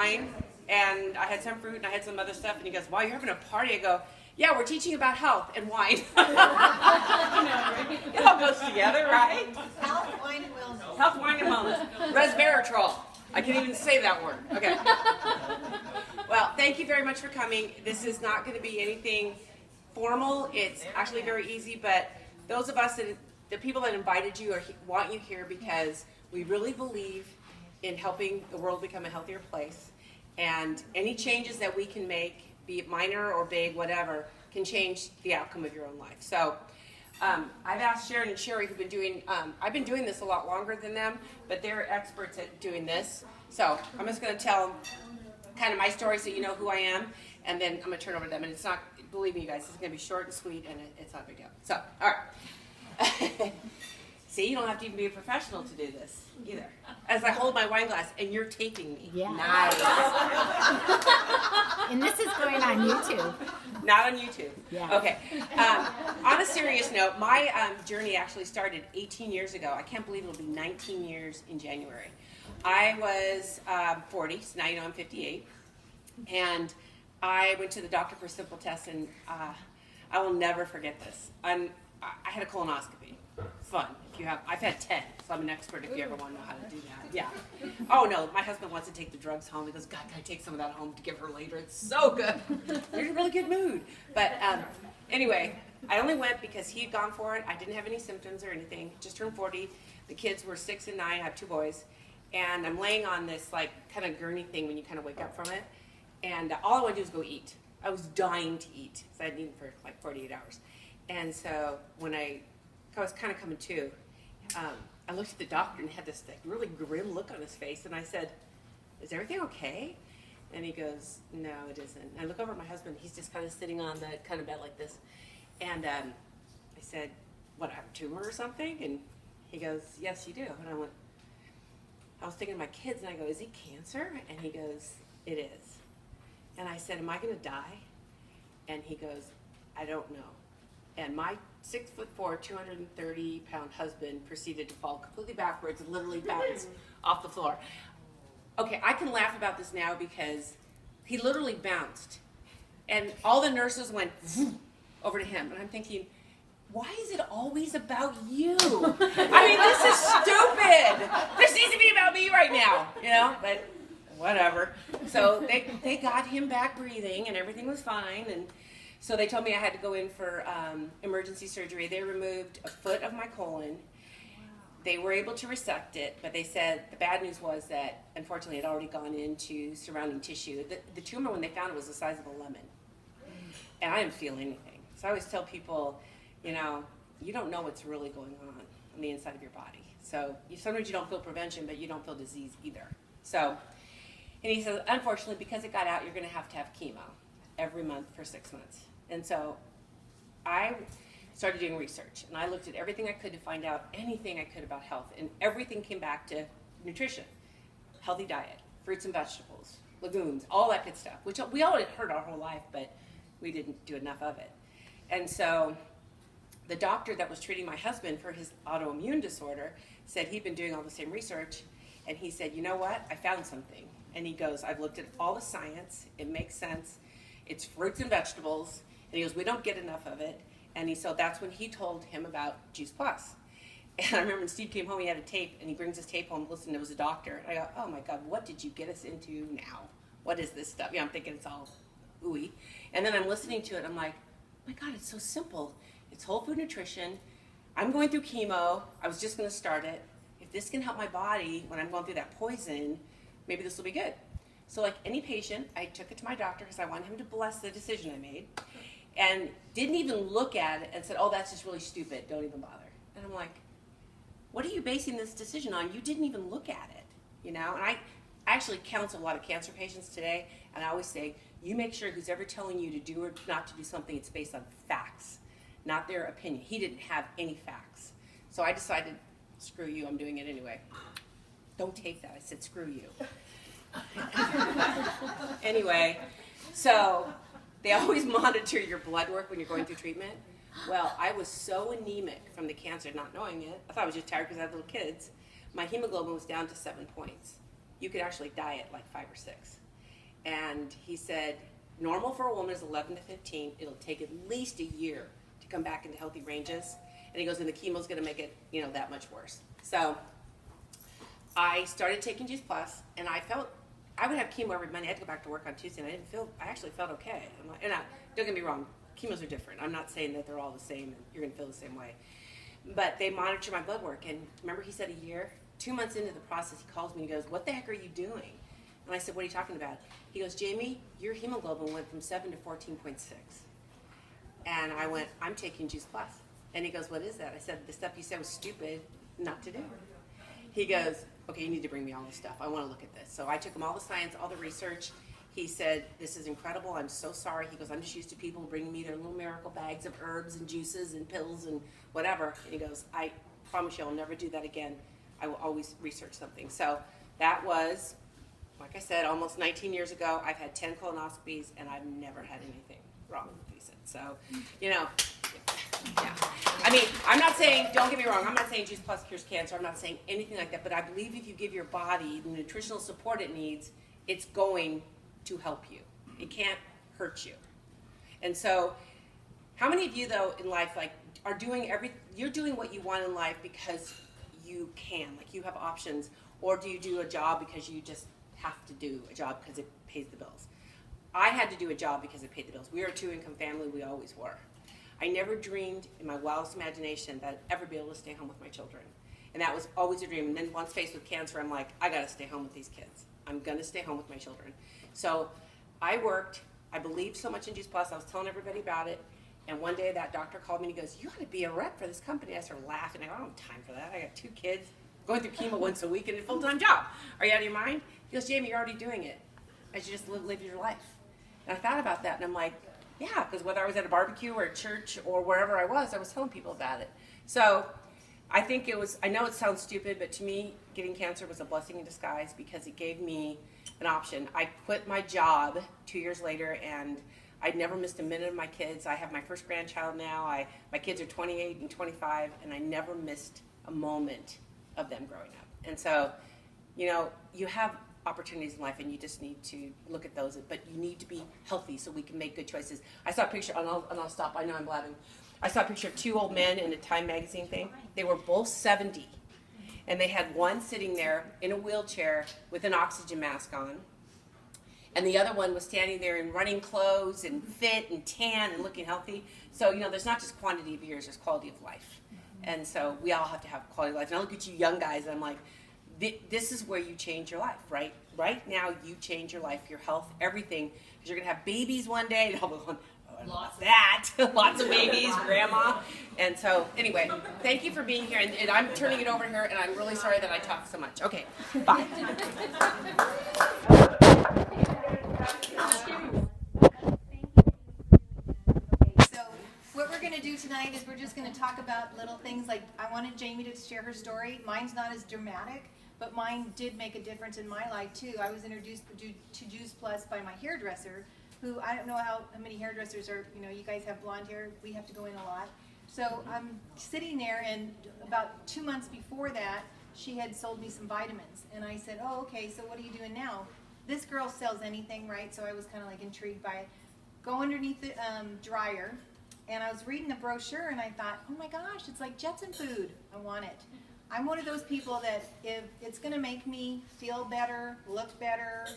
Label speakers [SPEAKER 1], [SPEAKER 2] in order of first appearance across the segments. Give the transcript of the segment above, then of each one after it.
[SPEAKER 1] wine, and I had some fruit, and I had some other stuff, and he goes, wow, you're having a party? I go, yeah, we're teaching about health and wine. It all goes together, right?
[SPEAKER 2] Health, wine, and wellness.
[SPEAKER 1] Health, wine, and wellness. Resveratrol. I can't even say that word. Okay. Well, thank you very much for coming. This is not going to be anything formal. It's actually very easy, but those of us, the people that invited you want you here because we really believe in helping the world become a healthier place. And any changes that we can make, be it minor or big, whatever, can change the outcome of your own life. So I've asked Sharon and Sherry, who've been doing, I've been doing this a lot longer than them, but they're experts at doing this. So I'm just going to tell kind of my story so you know who I am, and then I'm going to turn over to them. And it's not, believe me, you guys, it's going to be short and sweet, and it's not a big deal. So, all right. See, you don't have to even be a professional to do this either. As I hold my wine glass, and you're taping me.
[SPEAKER 3] Yeah.
[SPEAKER 1] Nice.
[SPEAKER 3] And this is going on YouTube.
[SPEAKER 1] Not on YouTube.
[SPEAKER 3] Yeah.
[SPEAKER 1] Okay. On a serious note, my journey actually started 18 years ago. I can't believe it'll be 19 years in January. I was 40, so now you know I'm 58. And I went to the doctor for a simple test, and I will never forget this. I had a colonoscopy. Fun. If you have, I've had 10, so I'm an expert if you ever want to know how to do that. Yeah. Oh no, my husband wants to take the drugs home. He goes, God, can I take some of that home to give her later? It's so good. You're in a really good mood. But anyway, I only went because he had gone for it. I didn't have any symptoms or anything. Just turned 40. The kids were 6 and 9. I have 2 boys. And I'm laying on this like kind of gurney thing when you kind of wake up from it. And all I want to do is go eat. I was dying to eat because I hadn't eaten for like 48 hours. And so when I was kind of coming to, I looked at the doctor and he had this like, really grim look on his face. And I said, is everything okay? And he goes, no, it isn't. And I look over at my husband. He's just kind of sitting on the kind of bed like this. And I said, what, I have a tumor or something? And he goes, yes, you do. And I was thinking of my kids, and I go, is he cancer? And he goes, it is. And I said, am I going to die? And he goes, I don't know. And my 6'4", 230-pound husband proceeded to fall completely backwards and literally bounce off the floor. Okay, I can laugh about this now because he literally bounced. And all the nurses went over to him. And I'm thinking, why is it always about you? I mean, this is stupid. This needs to be about me right now, you know? But whatever. So they got him back breathing, and everything was fine. And so they told me I had to go in for emergency surgery. They removed a foot of my colon. They were able to resect it, but they said the bad news was that, unfortunately, it had already gone into surrounding tissue. The tumor, when they found it, was the size of a lemon. And I didn't feel anything. So I always tell people, you know, you don't know what's really going on the inside of your body. So sometimes you don't feel prevention, but you don't feel disease either. So, and he says, unfortunately, because it got out, you're going to have chemo every month for 6 months. And so I started doing research, and I looked at everything I could to find out anything I could about health, and everything came back to nutrition, healthy diet, fruits and vegetables, legumes, all that good stuff, which we all had heard our whole life, but we didn't do enough of it. And so the doctor that was treating my husband for his autoimmune disorder said he'd been doing all the same research, and he said, you know what, I found something. And he goes, I've looked at all the science, it makes sense, it's fruits and vegetables, and he goes, we don't get enough of it. And so that's when he told him about Juice Plus. And I remember when Steve came home, he had a tape, and he brings his tape home, listen, it was a doctor. And I go, oh my God, what did you get us into now? What is this stuff? Yeah, I'm thinking it's all ooey. And then I'm listening to it, I'm like, oh my God, it's so simple. It's whole food nutrition. I'm going through chemo. I was just going to start it. If this can help my body when I'm going through that poison, maybe this will be good. So like any patient, I took it to my doctor because I wanted him to bless the decision I made, and didn't even look at it and said, oh, that's just really stupid. Don't even bother. And I'm like, what are you basing this decision on? You didn't even look at it, you know? And I actually counsel a lot of cancer patients today, and I always say, you make sure who's ever telling you to do or not to do something, it's based on facts, not their opinion. He didn't have any facts. So I decided, screw you, I'm doing it anyway. Don't take that. I said, screw you. Anyway, so they always monitor your blood work when you're going through treatment. Well, I was so anemic from the cancer, not knowing it. I thought I was just tired because I had little kids. My hemoglobin was down to 7 points. You could actually die at like 5 or 6. And he said, normal for a woman is 11 to 15. It'll take at least a year to come back into healthy ranges. And he goes, and the chemo's going to make it, that much worse. So I started taking Juice Plus, and I would have chemo every Monday. I had to go back to work on Tuesday, and I actually felt okay. Don't get me wrong, chemos are different. I'm not saying that they're all the same and you're going to feel the same way. But they monitor my blood work, and remember he said a year? 2 months into the process, he calls me and goes, what the heck are you doing? And I said, what are you talking about? He goes, Jamie, your hemoglobin went from 7 to 14.6. And I went, I'm taking Juice Plus. And he goes, what is that? I said, the stuff you said was stupid not to do. He goes, okay, you need to bring me all this stuff. I want to look at this. So I took him all the science, all the research. He said, this is incredible. I'm so sorry. He goes, I'm just used to people bringing me their little miracle bags of herbs and juices and pills and whatever. And he goes, I promise you I'll never do that again. I will always research something. So that was, like I said, almost 19 years ago. I've had 10 colonoscopies, and I've never had anything wrong with these. So, yeah. I mean, I'm not saying, don't get me wrong, I'm not saying Juice Plus cures cancer. I'm not saying anything like that. But I believe if you give your body the nutritional support it needs, it's going to help you. It can't hurt you. And so, how many of you, though, in life, are doing you're doing what you want in life because you can, you have options, or do you do a job because you just have to do a job because it pays the bills? I had to do a job because it paid the bills. We are a two-income family. We always were. I never dreamed in my wildest imagination that I'd ever be able to stay home with my children. And that was always a dream. And then once faced with cancer, I'm like, I got to stay home with these kids. I'm going to stay home with my children. So I worked. I believed so much in Juice Plus. I was telling everybody about it. And one day that doctor called me and he goes, you ought to be a rep for this company. I started laughing. I go, I don't have time for that. I got 2 kids, going through chemo once a week and a full-time job. Are you out of your mind? He goes, Jamie, you're already doing it. I should just live your life. And I thought about that, and I'm like, yeah, because whether I was at a barbecue or a church or wherever I was telling people about it. So I think I know it sounds stupid, but to me, getting cancer was a blessing in disguise because it gave me an option. I quit my job 2 years later, and I'd never missed a minute of my kids. I have my first grandchild now. My kids are 28 and 25, and I never missed a moment of them growing up. And so, you have opportunities in life, and you just need to look at those. But you need to be healthy so we can make good choices. I saw a picture, and I'll stop. I know I'm blabbing. I saw a picture of 2 old men in a Time magazine thing. They were both 70, and they had one sitting there in a wheelchair with an oxygen mask on, and the other one was standing there in running clothes and fit and tan and looking healthy. So, there's not just quantity of years, there's quality of life. And so we all have to have quality of life. And I look at you young guys, and I'm like, this is where you change your life, right? Right now, you change your life, your health, everything. Because you're going to have babies one day. And I'll be going, lots of that. Lots of babies, grandma. And so, anyway, thank you for being here. And I'm turning it over to her, and I'm really sorry that I talk so much. Okay, bye.
[SPEAKER 2] So what we're going to do tonight is we're just going to talk about little things like I wanted Jamie to share her story. Mine's not as dramatic, but mine did make a difference in my life too. I was introduced to Juice Plus by my hairdresser, who I don't know how many hairdressers are, you guys have blonde hair, we have to go in a lot. So I'm sitting there, and about 2 months before that, she had sold me some vitamins. And I said, oh, okay, so what are you doing now? This girl sells anything, right? So I was kind of intrigued by it. Go underneath the dryer, and I was reading the brochure, and I thought, oh my gosh, it's like Jetson food. I want it. I'm one of those people that if it's going to make me feel better, look better,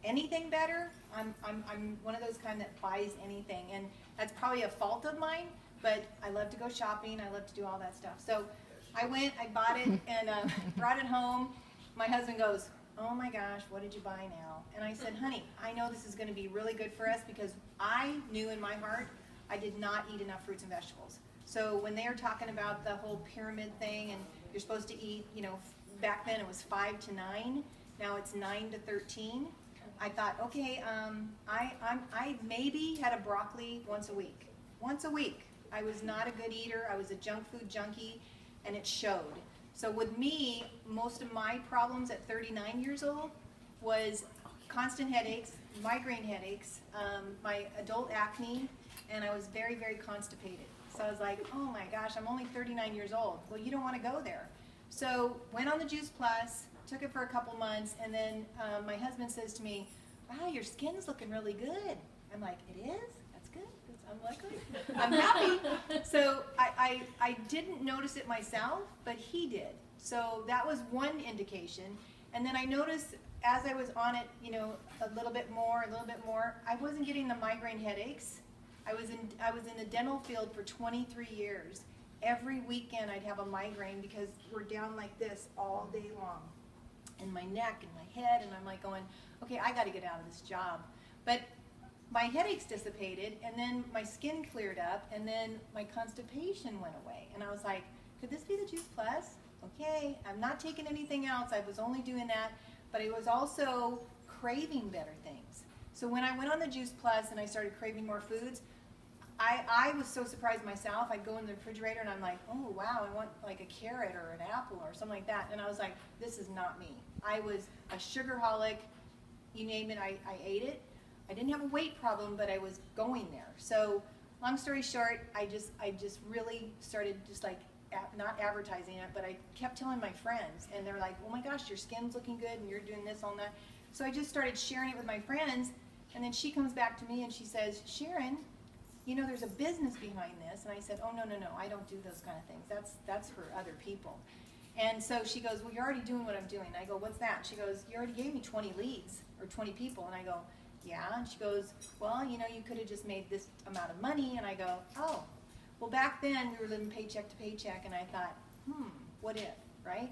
[SPEAKER 2] anything better, I'm one of those kind that buys anything. And that's probably a fault of mine, but I love to go shopping. I love to do all that stuff. So I went, I bought it, and brought it home. My husband goes, oh my gosh, what did you buy now? And I said, honey, I know this is going to be really good for us because I knew in my heart I did not eat enough fruits and vegetables. So when they were talking about the whole pyramid thing and you're supposed to eat, back then it was 5 to 9, now it's 9 to 13. I thought, okay, I maybe had a broccoli once a week. Once a week. I was not a good eater. I was a junk food junkie, and it showed. So with me, most of my problems at 39 years old was constant headaches, migraine headaches, my adult acne, and I was very, very constipated. So I was like, oh my gosh, I'm only 39 years old. Well, you don't want to go there. So went on the Juice Plus, took it for a couple months, and then my husband says to me, wow, your skin's looking really good. I'm like, it is? That's good. I'm like, I'm happy. So I didn't notice it myself, but he did. So that was one indication. And then I noticed as I was on it, you know, a little bit more, I wasn't getting the migraine headaches. I was in the dental field for 23 years. Every weekend I'd have a migraine because we're down like this all day long. And my neck and my head, and I'm like going, okay, I got to get out of this job. But my headaches dissipated, and then my skin cleared up, and then my constipation went away. And I was like, could this be the Juice Plus? Okay, I'm not taking anything else. I was only doing that, but I was also craving better things. So when I went on the Juice Plus and I started craving more foods, I was so surprised myself. I'd go in the refrigerator and I'm like, oh wow, I want like a carrot or an apple or something like that. And I was like, this is not me. I was a sugarholic, you name it, I ate it. I didn't have a weight problem, but I was going there. So long story short, I just really started just like, not advertising it, but I kept telling my friends, and they're like, oh my gosh, your skin's looking good and you're doing this, all that. So I just started sharing it with my friends, and then she comes back to me and she says, Sharon, you know, there's a business behind this. And I said, oh, no, I don't do those kind of things. That's for other people. And so she goes, well, you're already doing what I'm doing. I go, what's that? She goes, you already gave me 20 leads, or 20 people. And I go, yeah. And she goes, well, you know, you could have just made this amount of money. And I go, oh. Well, back then we were living paycheck to paycheck, and I thought, what if, right?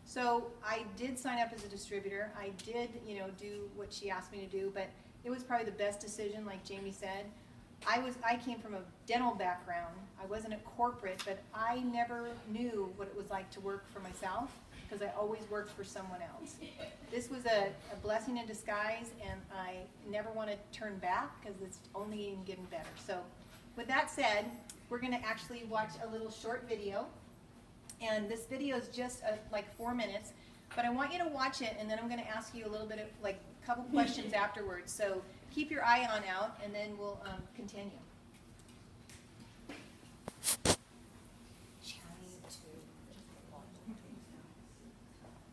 [SPEAKER 2] So I did sign up as a distributor. I did, you know, do what she asked me to do, but it was probably the best decision, like Jamie said. I came from a dental background. I wasn't at corporate, but I never knew what it was like to work for myself, because I always worked for someone else. This was a blessing in disguise, and I never want to turn back because it's only getting better. So with that said, we're going to actually watch a little short video, and this video is just like 4 minutes, but I want you to watch it, and then I'm going to ask you a little bit of like a couple questions afterwards. So keep your eye on out, and then we'll continue.